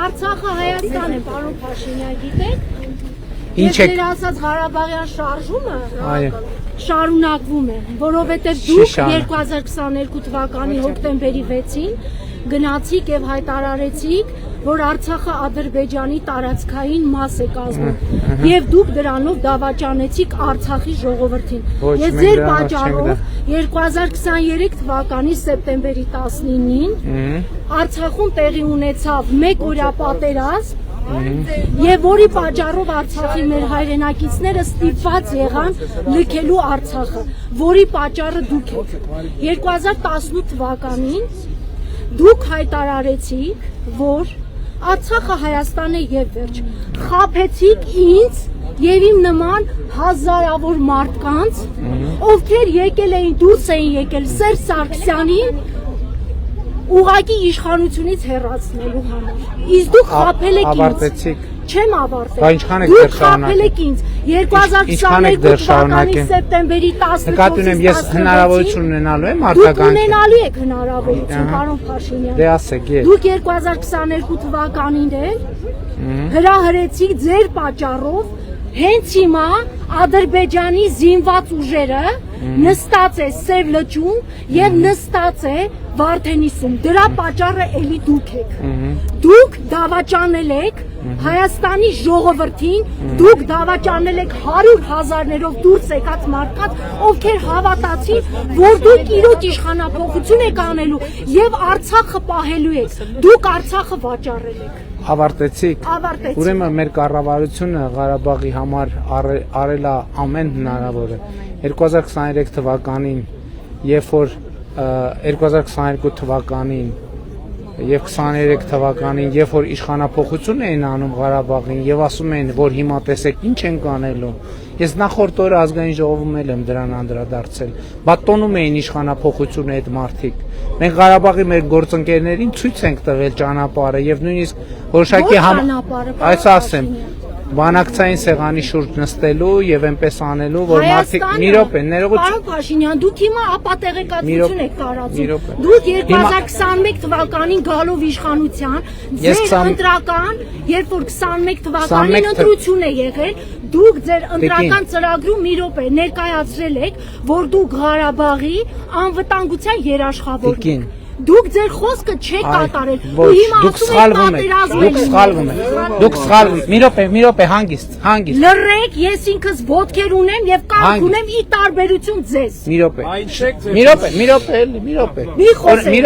Արցախը Հայաստան է, պարոն Փաշինյան, գիտեք։ Ինչ Ես ձեր ասած Ղարաբաղյան շարժումը շարունակվում է, որովհետև դուք 2022 թվականի հոկտեմբերի 6-ին գնացիք եւ հայտարարեցիք, որ Արցախը Ադրբեջանի տարածքային մաս է կազմում եւ դուք դրանով դավաճանեցիք Արցախի ժողովրդին։ Ես ձեր պատճառով 2023 թվականի սեպտեմբերի 19-ին Արցախում տեղի ունեցավ 1 օրյա պատերազմ Եվ որի պատճառով Արցախի մեր հայրենակիցները ստիպված եղան լքելու Արցախը, որի պատճառը դուք եք։ 2018 թվականին դուք հայտարարեցիք, որ Արցախը Հայաստան է եւ վերջ։ Խաբեցիք ինձ եւ իմ նման հազարավոր մարդկանց, ովքեր եկել էին, դուրս էին եկել Սերժ Սարգսյանին ուղղակի իշխանությունից հեռացնելու համար։ Իսկ դուք խաբել եք ինձ։ Ավարտեցիք։ Չեմ ավարտել։ Բա ինչքան եք Դուք դեռ խաբել եք ինձ։ 2022 թվականի սեպտեմբերի 18-ից Նկատի ունեմ, ես հնարավորություն ունենալու եմ Դուք արտագանքի։ ունենալու եք հնարավորություն, պարոն Փաշինյան։ Դե ասեք, ես։ Դուք 2022 թվականին հրահրեցիք ձեր պատճառով հենց հիմա Ադրբեջանի զինված ուժերը նստած է Սև լճում եւ նստած է Վարդենիսում։ Դրա պատճառը էլի դուք եք։ Դուք դավաճանել եք Հայաստանի ժողովրդին, դուք դավաճանել եք 100,000-ներով դուրս եկած մարդկանց, ովքեր հավատացին, որ դուք իրոք իշխանափոխություն եք անելու եւ Արցախը պահելու եք։ Դուք Արցախը վաճառել եք։ Ավարտեցիք։ Ավարտեցիք։ Ուրեմն մեր կառավարությունը Ղարաբաղի համար արել է ամեն հնարավորը։ 2023 թվականին, երբ որ 2022 թվականին եւ 23 թվականին, երբ որ իշխանափոխություն էին անում Ղարաբաղին եւ ասում էին, որ հիմա տեսեք ինչ են կանելու։ Ես նախորդ օրը ազգային ժողովում եմ դրան անդրադարձել։ Բատոնում էին իշխանափոխությունը այդ մարդիկ։ Մենք Ղարաբաղի մեր գործընկերներին ցույց ենք տվել ճանապարհը եւ նույնիսկ որոշակի այս ասեմ բանակցային սեղանի շուրջ նստելու եւ այնպես անելու, որ մարդիկ մի րոպե ներողություն։ Պարոն Փաշինյան, դուք հիմա ապատեղեկատվություն եք տարածում։ Դուք 2021 թվականին գալով իշխանության, ձեր ընտրական, երբ որ 21 թվականին ընտրություն է եղել, դուք ձեր ընտրական ծրագրում մի րոպե ներկայացրել եք, որ դուք Ղարաբաղի անվտանգության երաշխավորն եք։ Դուք ձեր խոսքը չեք կատարել։ Ու հիմա ասում եք պատերազմ եք։ Դուք սխալվում եք։ Մի րոպե, հանգիստ։ Լռեք, ես ինքս ոտքեր ունեմ եւ կամք ունեմ ի տարբերություն ձեզ։ Մի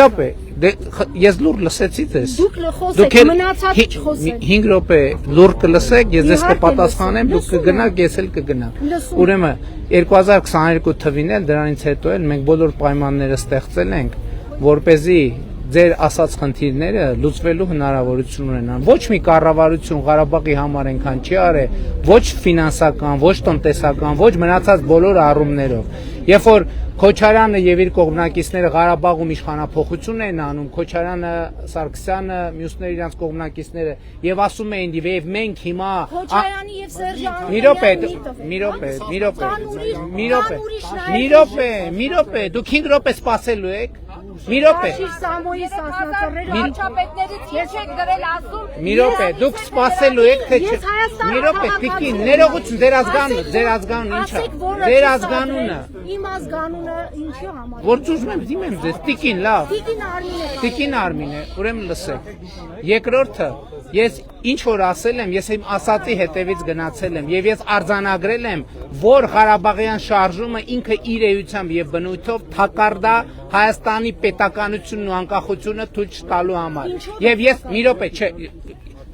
րոպե։ Ես լուր լսեցի ձեզ։ Դուք խոսեք, մնացածը չխոսեք։ 5 րոպե լուր կլսեք, ես ձեզ կպատասխանեմ, դուք կգնաք, ես էլ կգնամ։ Ուրեմն 2022 թվին էլ դրանից հետո էլ մենք բոլոր պայմանները ստեղծել ենք, որպեսզի ձեր ասած խնդիրները լուծվելու հնարավորություն ունենան։ Ոչ մի կառավարություն Ղարաբաղի համար այնքան չի արել, ոչ ֆինանսական, ոչ տնտեսական, ոչ մնացած բոլոր առումներով։ Երբ որ Քոչարյանը եւ իր կողմնակիցները Ղարաբաղում իշխանափոխություն են անում, Քոչարյանը, Սարգսյանը, մյուսները իրենց կողմնակիցները եւ ասում էին եւ մենք հիմա Քոչարյանի եւ Սերժյանի մի րոպե, դուք 5 րոպե սպասելու եք։ Մի րոպե։ Մի րոպե, դուք սպասելու եք թե չէ։ Մի րոպե, տիկին, ներողություն, ձեր ազգանունը ի՞նչ է։ Ձեր ազգանունը։ Իմ ազգանունը ինչի համար։ Որ ուզում եմ դիմեմ ձեզ, տիկին, լավ։ Տիկին Արմինե, ուրեմն լսեք։ Երկրորդը, ես ինչ որ ասել եմ, ես իմ ասածի հետևից գնացել եմ եւ ես արձանագրել եմ, որ Ղարաբաղյան շարժումը ինքը իր էությամբ եւ բնույթով թակարդա Հայաստանի պետականությունն ու անկախությունը թույլ չտալու համար։ Եւ ես մի րոպե, չէ,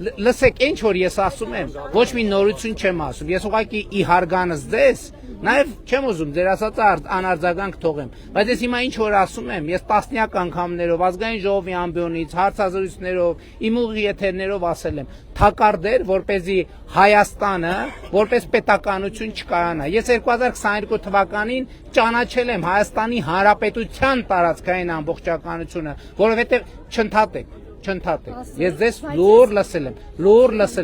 լսեք, ինչ որ ես ասում եմ, ոչ մի նորություն չեմ ասում։ Ես ուղղակի ի հարգանս ձեզ Նաև չեմ ուզում ձեր ասածը անարձագանք թողեմ, բայց ես հիմա ինչ որ ասում եմ, ես տասնյակ անգամներով ազգային ժողովի ամբիոնից, հարցազրույցներով, իմ ուղիղ եթերներով ասել եմ, թակարդեր, որպեսզի Հայաստանը որպես պետականություն չկայանա։ Ես 2022 թվականին ճանաչել եմ Հայաստանի Հանրապետության տարածքային ամբողջականությունը, որովհետև չընդհատեք։ Ես ձեզ լուր լսել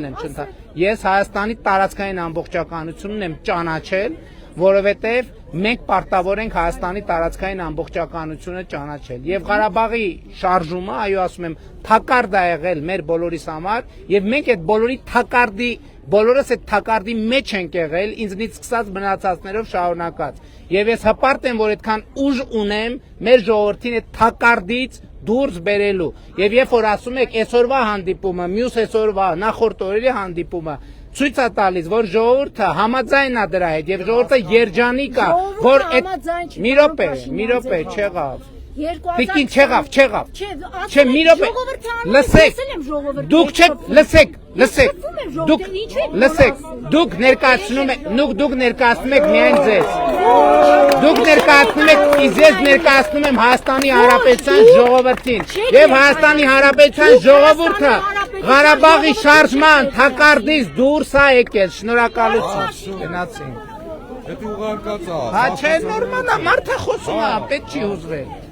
եմ, չընդհատ։ Ես Հայաստանի տարածքային ամբողջականությունն եմ ճանաչել, որովհետև մենք պարտավոր ենք Հայաստանի տարածքային ամբողջականությունը ճանաչել եւ Ղարաբաղի շարժումը, այո ասում եմ, թակարդ է եղել մեր բոլորիս համար եւ մենք այդ բոլորի թակարդի բոլորս այդ թակարդի մեջ ենք եղել, ինձնից սկսած մնացածներով շարունակած։ Եվ ես հպարտ եմ, որ այդքան ուժ ունեմ մեր ժողովրդին այդ թակարդից դուրս բերելու։ Եվ երբ որ ասում եք այսօրվա հանդիպումը, մյուս այսօրվա, նախորդ օրերի հանդիպումը ցույց է տալիս, որ ժողովուրդը համաձայն է դրա հետ եւ ժողովուրդը երջանիկ է, որ այդ մի րոպե չեղավ։ Տիկին չեղավ։ Չէ, մի րոպե։ Լսեք։ Դուք չեք, լսեք։ Դուք ներկայացնում եք միայն ձեզ։ Դուք ներկայացնում եք, իսկ ես ներկայացնում եմ Հայաստանի Հանրապետության ժողովրդին։ Եվ Հայաստանի Հանրապետության ժողովուրդը Ղարաբաղի շարժման թակարդից դուրս է եկել։ Շնորհակալություն։ Գնացինք։ Դա ուղարկած է։ Հա չէ, նորմալ է, մարդը խոսում է, պետք չի հուզվել։